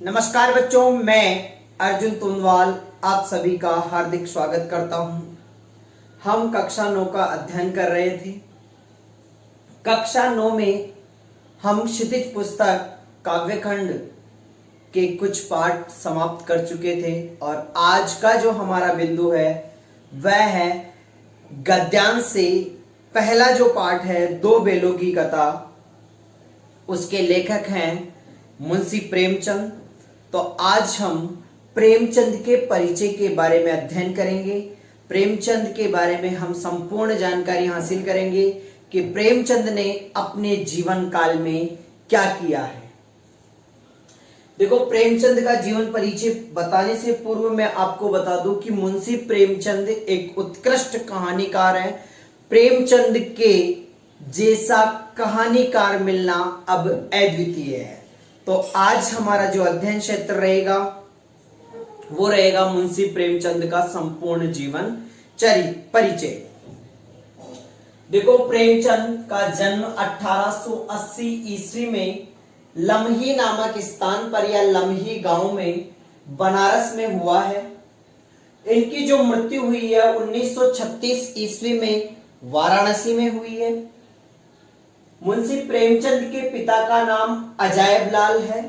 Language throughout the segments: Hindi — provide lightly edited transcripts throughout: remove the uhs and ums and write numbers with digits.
नमस्कार बच्चों, मैं अर्जुन तुनवाल आप सभी का हार्दिक स्वागत करता हूं। हम कक्षा 9 का अध्ययन कर रहे थे। कक्षा 9 में हम क्षितिज पुस्तक काव्यखंड के कुछ पाठ समाप्त कर चुके थे और आज का जो हमारा बिंदु है वह है गद्यांश से पहला जो पाठ है दो बेलों की कथा। उसके लेखक हैं मुंशी प्रेमचंद। तो आज हम प्रेमचंद के परिचय के बारे में अध्ययन करेंगे। प्रेमचंद के बारे में हम संपूर्ण जानकारी हासिल करेंगे कि प्रेमचंद ने अपने जीवन काल में क्या किया है। देखो, प्रेमचंद का जीवन परिचय बताने से पूर्व मैं आपको बता दूं कि मुंशी प्रेमचंद एक उत्कृष्ट कहानीकार है। प्रेमचंद के जैसा कहानीकार मिलना अब अद्वितीय है। तो आज हमारा जो अध्ययन क्षेत्र रहेगा वो रहेगा मुंशी प्रेमचंद का संपूर्ण जीवन परिचय। देखो, प्रेमचंद का जन्म 1880 ईस्वी में लम्ही नामक स्थान पर या लम्ही गांव में बनारस में हुआ है। इनकी जो मृत्यु हुई है 1936 ईस्वी में वाराणसी में हुई है। मुंशी प्रेमचंद के पिता का नाम अजायब लाल है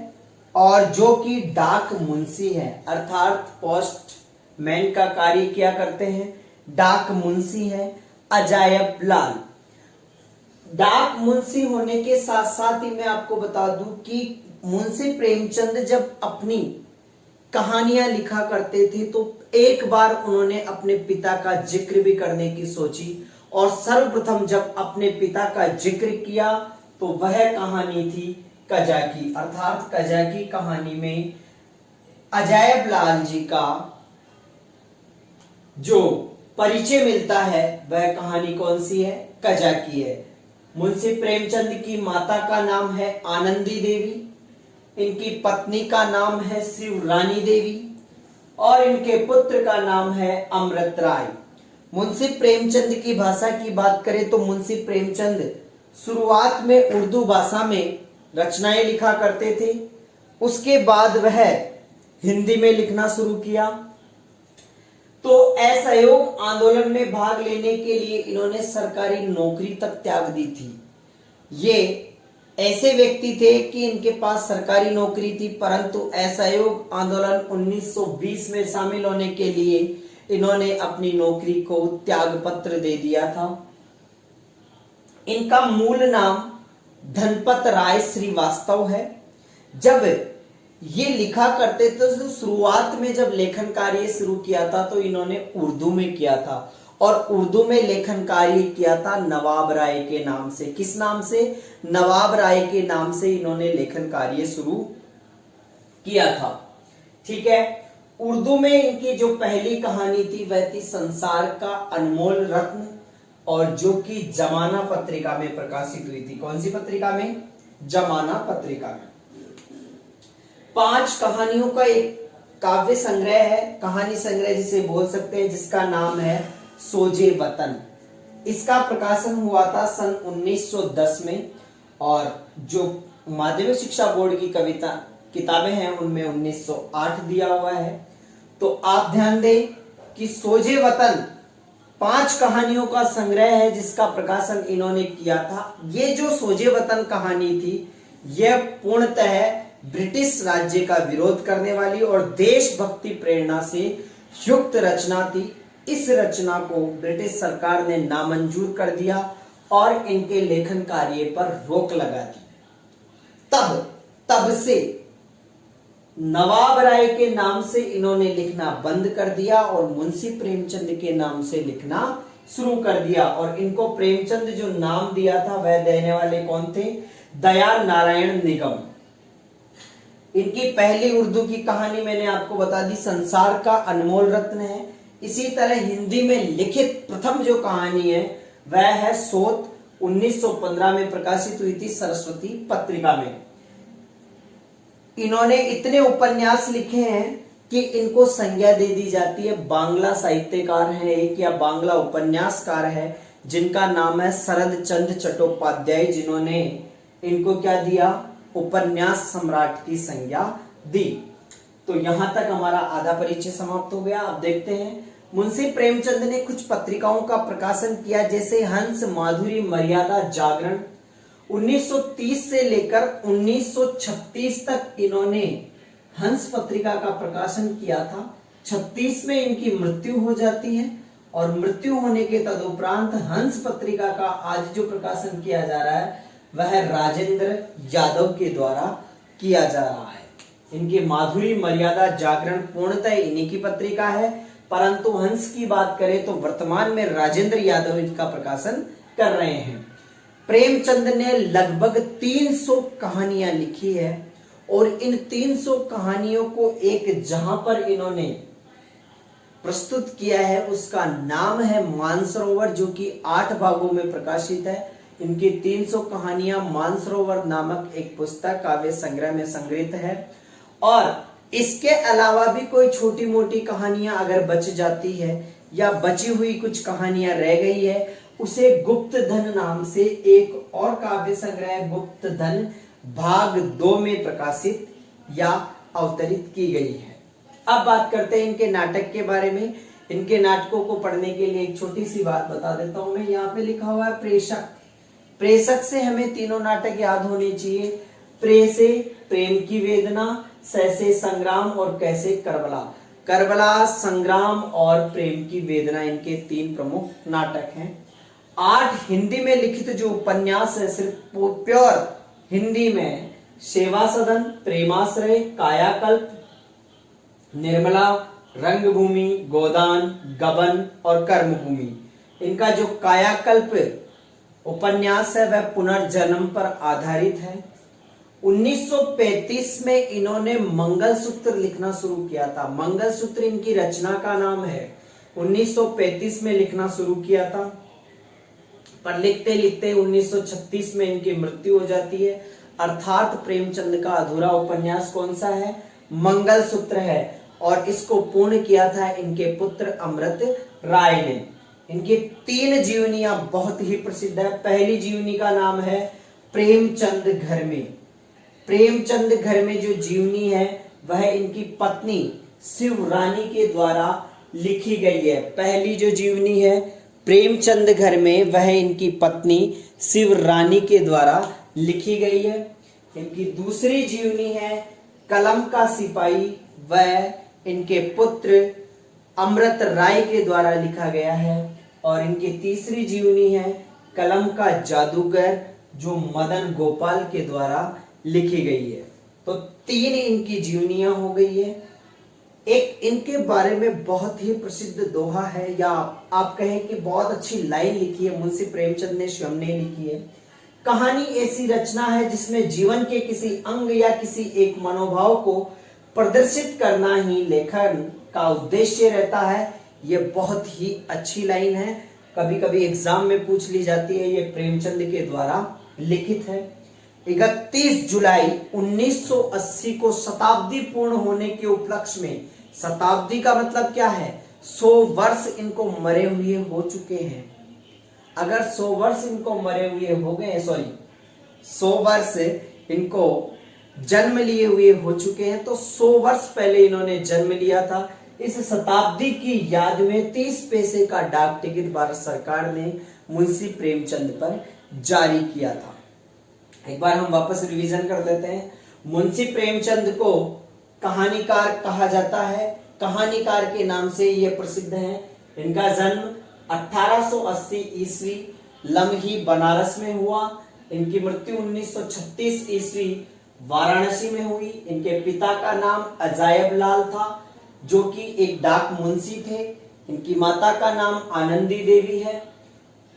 और जो कि डाक मुंशी है, अर्थात पोस्टमैन का कार्य किया करते हैं। डाक मुंशी है अजायब लाल। डाक मुंशी होने के साथ साथ ही मैं आपको बता दूं कि मुंशी प्रेमचंद जब अपनी कहानियां लिखा करते थे तो एक बार उन्होंने अपने पिता का जिक्र भी करने की सोची और सर्वप्रथम जब अपने पिता का जिक्र किया तो वह कहानी थी कजा की, अर्थात कजा की कहानी में अजायब लाल जी का जो परिचय मिलता है वह कहानी कौन सी है? कजा की है। मुंशी प्रेमचंद की माता का नाम है आनंदी देवी, इनकी पत्नी का नाम है शिवरानी देवी और इनके पुत्र का नाम है अमृत राय। मुंशी प्रेमचंद की भाषा की बात करें तो मुंशी प्रेमचंद शुरुआत में उर्दू भाषा में रचनाएं लिखा करते थे। उसके बाद वह हिंदी में लिखना शुरू किया। तो असहयोग आंदोलन में भाग लेने के लिए इन्होंने सरकारी नौकरी तक त्याग दी थी। ये ऐसे व्यक्ति थे कि इनके पास सरकारी नौकरी थी, परंतु असहयोग आंदोलन 1920 में शामिल होने के लिए इन्होंने अपनी नौकरी को त्याग पत्र दे दिया था। इनका मूल नाम धनपत राय श्रीवास्तव है। जब ये लिखा करते थे तो शुरुआत में जब लेखन कार्य शुरू किया था तो इन्होंने उर्दू में किया था और उर्दू में लेखन कार्य किया था नवाब राय के नाम से। किस नाम से? नवाब राय के नाम से इन्होंने लेखन कार्य शुरू किया था। ठीक है। उर्दू में इनकी जो पहली कहानी थी वह थी संसार का अनमोल रत्न और जो कि जमाना पत्रिका में प्रकाशित हुई थी। कौन सी पत्रिका में? जमाना पत्रिका में। 5 कहानियों का एक काव्य संग्रह है, कहानी संग्रह जिसे बोल सकते हैं, जिसका नाम है सोजे वतन। इसका प्रकाशन हुआ था सन 1910 में और जो माध्यमिक शिक्षा बोर्ड की किताबें हैं उनमें 1908 दिया हुआ है। तो आप ध्यान दें कि सोजे वतन 5 कहानियों का संग्रह है जिसका प्रकाशन इन्होंने किया था। ये जो सोजे वतन कहानी थी यह पूर्णतः ब्रिटिश राज्य का विरोध करने वाली और देशभक्ति प्रेरणा से युक्त रचना थी। इस रचना को ब्रिटिश सरकार ने नामंजूर कर दिया और इनके लेखन कार्य पर रोक लगा दी। तब से नवाब राय के नाम से इन्होंने लिखना बंद कर दिया और मुंशी प्रेमचंद के नाम से लिखना शुरू कर दिया। और इनको प्रेमचंद जो नाम दिया था वह देने वाले कौन थे? दया नारायण निगम। इनकी पहली उर्दू की कहानी मैंने आपको बता दी, संसार का अनमोल रत्न है। इसी तरह हिंदी में लिखित प्रथम जो कहानी है वह है सोत, 1915 में प्रकाशित हुई थी सरस्वती पत्रिका में। इन्होंने इतने उपन्यास लिखे हैं कि इनको संज्ञा दे दी जाती है बांग्ला साहित्यकार है एक या बांग्ला उपन्यासकार है जिनका नाम है शरद चंद्र चट्टोपाध्याय, जिन्होंने इनको क्या दिया? उपन्यास सम्राट की संज्ञा दी। तो यहां तक हमारा आधा परिचय समाप्त हो गया। अब देखते हैं मुंशी प्रेमचंद ने कुछ पत्रिकाओं का प्रकाशन किया, जैसे हंस, माधुरी, मर्यादा, जागरण। 1930 से लेकर 1936 तक इन्होंने हंस पत्रिका का प्रकाशन किया था। 36 में इनकी मृत्यु हो जाती है और मृत्यु होने के तदुपरांत हंस पत्रिका का आज जो प्रकाशन किया जा रहा है वह राजेंद्र यादव के द्वारा किया जा रहा है। इनकी माधुरी, मर्यादा, जागरण पूर्णतः इन्हीं की पत्रिका है, परंतु हंस की बात करें तो वर्तमान में राजेंद्र यादव इनका प्रकाशन कर रहे हैं। प्रेमचंद ने लगभग 300 कहानियां लिखी है और इन 300 कहानियों को एक जहां पर इन्होंने प्रस्तुत किया है उसका नाम है मानसरोवर, जो कि 8 भागों में प्रकाशित है। इनकी 300 कहानियां मानसरोवर नामक एक पुस्तक काव्य संग्रह में संग्रहित है। और इसके अलावा भी कोई छोटी मोटी कहानियां अगर बच जाती है या बची हुई कुछ कहानियां रह गई है, उसे गुप्त धन नाम से एक और काव्य संग्रह गुप्त धन भाग 2 में प्रकाशित या अवतरित की गई है। अब बात करते हैं इनके नाटक के बारे में। इनके नाटकों को पढ़ने के लिए एक छोटी सी बात बता देता हूं मैं। यहाँ पे लिखा हुआ है प्रेषक। प्रेषक से हमें तीनों नाटक याद होने चाहिए। प्रे से प्रेम की वेदना, से संग्राम और कैसे करबला। करबला, संग्राम और प्रेम की वेदना इनके 3 प्रमुख नाटक हैं। 8 हिंदी में लिखित जो उपन्यास है सिर्फ प्योर हिंदी में, सेवा सदन, प्रेमाश्रय, कायाकल्प, निर्मला, रंगभूमि, गोदान, गबन और कर्मभूमि। इनका जो कायाकल्प उपन्यास है वह पुनर्जन्म पर आधारित है। 1935 में इन्होंने मंगलसूत्र लिखना शुरू किया था। मंगलसूत्र इनकी रचना का नाम है। 1935 में लिखना शुरू किया था, पर लिखते लिखते 1936 में इनकी मृत्यु हो जाती है। अर्थात प्रेमचंद का अधूरा उपन्यास कौन सा है? मंगलसूत्र है। और इसको पूर्ण किया था इनके पुत्र अमृत राय ने। इनकी 3 जीवनियां बहुत ही प्रसिद्ध है। पहली जीवनी का नाम है प्रेमचंद घर में। प्रेमचंद घर में जो जीवनी है वह इनकी पत्नी शिवरानी के द्वारा लिखी गई है। पहली जो जीवनी है प्रेमचंद घर में वह इनकी पत्नी शिवरानी के द्वारा लिखी गई है। इनकी दूसरी जीवनी है कलम का सिपाही, वह इनके पुत्र अमृत राय के द्वारा लिखा गया है। और इनकी तीसरी जीवनी है कलम का जादूगर, जो मदन गोपाल के द्वारा लिखी गई है। तो 3 इनकी जीवनियां हो गई है। एक इनके बारे में बहुत ही प्रसिद्ध दोहा है, या आप कहें कि बहुत अच्छी लाइन लिखी है, मुंशी प्रेमचंद ने स्वयं ने लिखी है। कहानी ऐसी रचना है जिसमें जीवन के किसी अंग या किसी एक मनोभाव को प्रदर्शित करना ही लेखन का उद्देश्य रहता है। ये बहुत ही अच्छी लाइन है, कभी कभी एग्जाम में पूछ ली जाती है। ये प्रेमचंद के द्वारा लिखित है। 31 जुलाई 1980 को शताब्दी पूर्ण होने के उपलक्ष्य में, शताब्दी का मतलब क्या है? 100 वर्ष इनको मरे हुए हो चुके हैं। अगर 100 वर्ष इनको मरे हुए हो गए, 100 वर्ष इनको जन्म लिए हुए हो चुके हैं, तो 100 वर्ष पहले इन्होंने जन्म लिया था। इस शताब्दी की याद में 30 पैसे का डाक टिकट भारत सरकार ने मुंशी प्रेमचंद पर जारी किया था। एक बार हम वापस रिवीजन कर देते हैं। मुंशी प्रेमचंद को कहानीकार कहा जाता है। कहानीकार के नाम से ये प्रसिद्ध हैं। इनका जन्म 1880 ईस्वी लम्ही बनारस में हुआ। इनकी मृत्यु 1936 ईस्वी वाराणसी में हुई। इनके पिता का नाम अजायब लाल था, जो कि एक डाक मुंशी थे। इनकी माता का नाम आनंदी देवी है।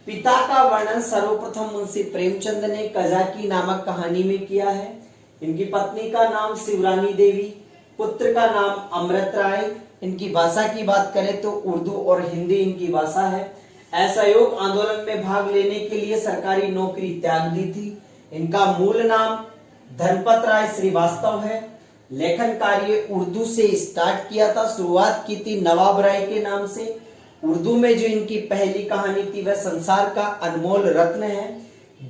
पिता का वर्णन सर्वप्रथम मुंशी प्रेमचंद ने कजाकी नामक कहानी में किया है। इनकी पत्नी का नाम शिवरानी देवी, पुत्र का नाम अमृत राय। इनकी भाषा की बात करें तो उर्दू और हिंदी इनकी भाषा है। असहयोग आंदोलन में भाग लेने के लिए सरकारी नौकरी त्याग दी थी। इनका मूल नाम धनपत राय श्रीवास्तव है। लेखन कार्य उर्दू से स्टार्ट किया था, शुरुआत की थी नवाब राय के नाम से। उर्दू में जो इनकी पहली कहानी थी वह संसार का अनमोल रत्न है,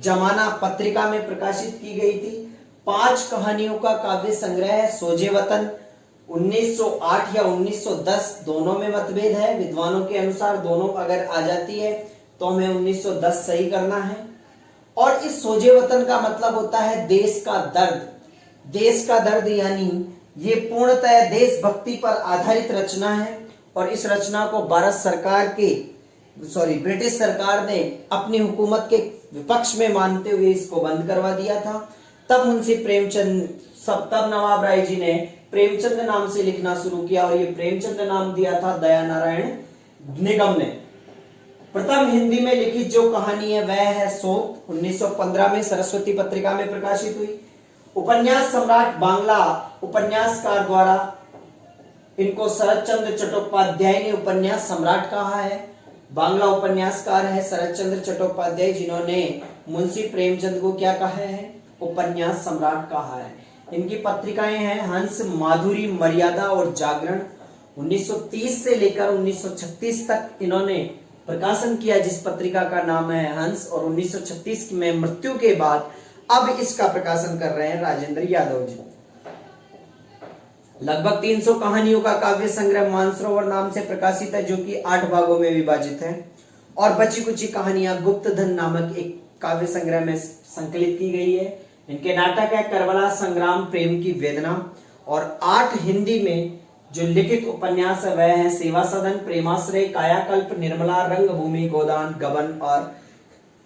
जमाना पत्रिका में प्रकाशित की गई थी। 5 कहानियों का काव्य संग्रह है। सोजे वतन 1908 या 1910 दोनों में मतभेद है। विद्वानों के अनुसार दोनों अगर आ जाती है तो हमें 1910 सही करना है। और इस सोजे वतन का मतलब होता है देश का दर्द। देश का दर्द यानी ये पूर्णतः देशभक्ति पर आधारित रचना है और इस रचना को ब्रिटिश सरकार ने अपनी हुकूमत के विपक्ष में मानते हुए इसको बंद करवा दिया था। तब मुंशी प्रेमचंद तब नवाब राय जी ने प्रेमचंद नाम से लिखना शुरू किया और ये प्रेमचंद नाम दिया था दया नारायण निगम ने। प्रथम हिंदी में लिखित जो कहानी है वह है शोक, 1915 में सरस्वती पत्रिका में प्रकाशित हुई। उपन्यास सम्राट बांग्ला उपन्यासकार द्वारा इनको शरद चंद्र चट्टोपाध्याय ने उपन्यास सम्राट कहा है। बांग्ला उपन्यासकार है शरद चंद्र चट्टोपाध्याय, जिन्होंने मुंशी प्रेमचंद को क्या कहा है? उपन्यास सम्राट कहा है। इनकी पत्रिकाएं हैं हंस, माधुरी, मर्यादा और जागरण। 1930 से लेकर 1936 तक इन्होंने प्रकाशन किया जिस पत्रिका का नाम है हंस, और 1936 में मृत्यु के बाद अब इसका प्रकाशन कर रहे हैं राजेंद्र यादव जी। लगभग 300 कहानियों का काव्य संग्रह मानसरोवर नाम से प्रकाशित है, जो कि 8 भागों में विभाजित है। और बची कुछ कहानियां गुप्तधन नामक एक काव्य संग्रह में संकलित की गई है। इनके नाटक है करबला संग्राम, प्रेम की वेदना। और 8 हिंदी में जो लिखित उपन्यास है वह है सेवा सदन, प्रेमाश्रय, कायाकल्प, निर्मला, रंगभूमि, गोदान, गबन और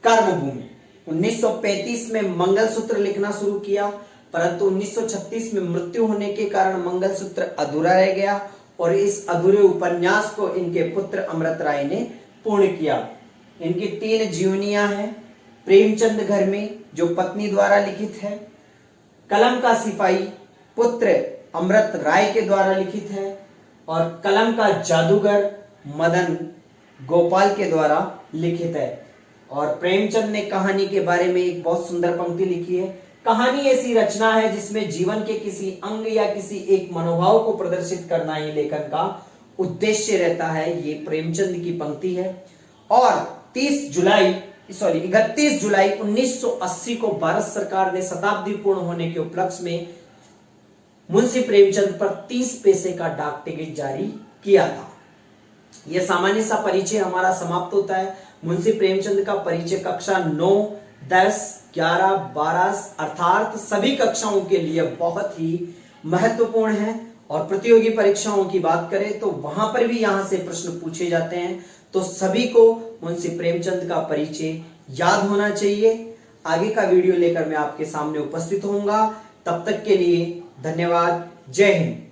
कर्मभूमि। 1935 में मंगलसूत्र लिखना शुरू किया, परंतु 1936 में मृत्यु होने के कारण मंगलसूत्र अधूरा रह गया और इस अधूरे उपन्यास को इनके पुत्र अमृत राय ने पूर्ण किया। इनकी 3 जीवनियां हैं। प्रेमचंद घर में जो पत्नी द्वारा लिखित है, कलम का सिपाही पुत्र अमृत राय के द्वारा लिखित है, और कलम का जादूगर मदन गोपाल के द्वारा लिखित है। और प्रेमचंद ने कहानी के बारे में एक बहुत सुंदर पंक्ति लिखी है। कहानी ऐसी रचना है जिसमें जीवन के किसी अंग या किसी एक मनोभाव को प्रदर्शित करना ही लेखन का उद्देश्य रहता है। ये प्रेमचंद की पंक्ति है। और 31 जुलाई 1980 को भारत सरकार ने शताब्दी पूर्ण होने के उपलक्ष्य में मुंशी प्रेमचंद पर 30 पैसे का डाक टिकट जारी किया था। यह सामान्य सा परिचय हमारा समाप्त होता है। मुंशी प्रेमचंद का परिचय कक्षा 9, 10, 11, 12 अर्थात सभी कक्षाओं के लिए बहुत ही महत्वपूर्ण है। और प्रतियोगी परीक्षाओं की बात करें तो वहां पर भी यहां से प्रश्न पूछे जाते हैं, तो सभी को मुंशी प्रेमचंद का परिचय याद होना चाहिए। आगे का वीडियो लेकर मैं आपके सामने उपस्थित होऊंगा। तब तक के लिए धन्यवाद। जय हिंद।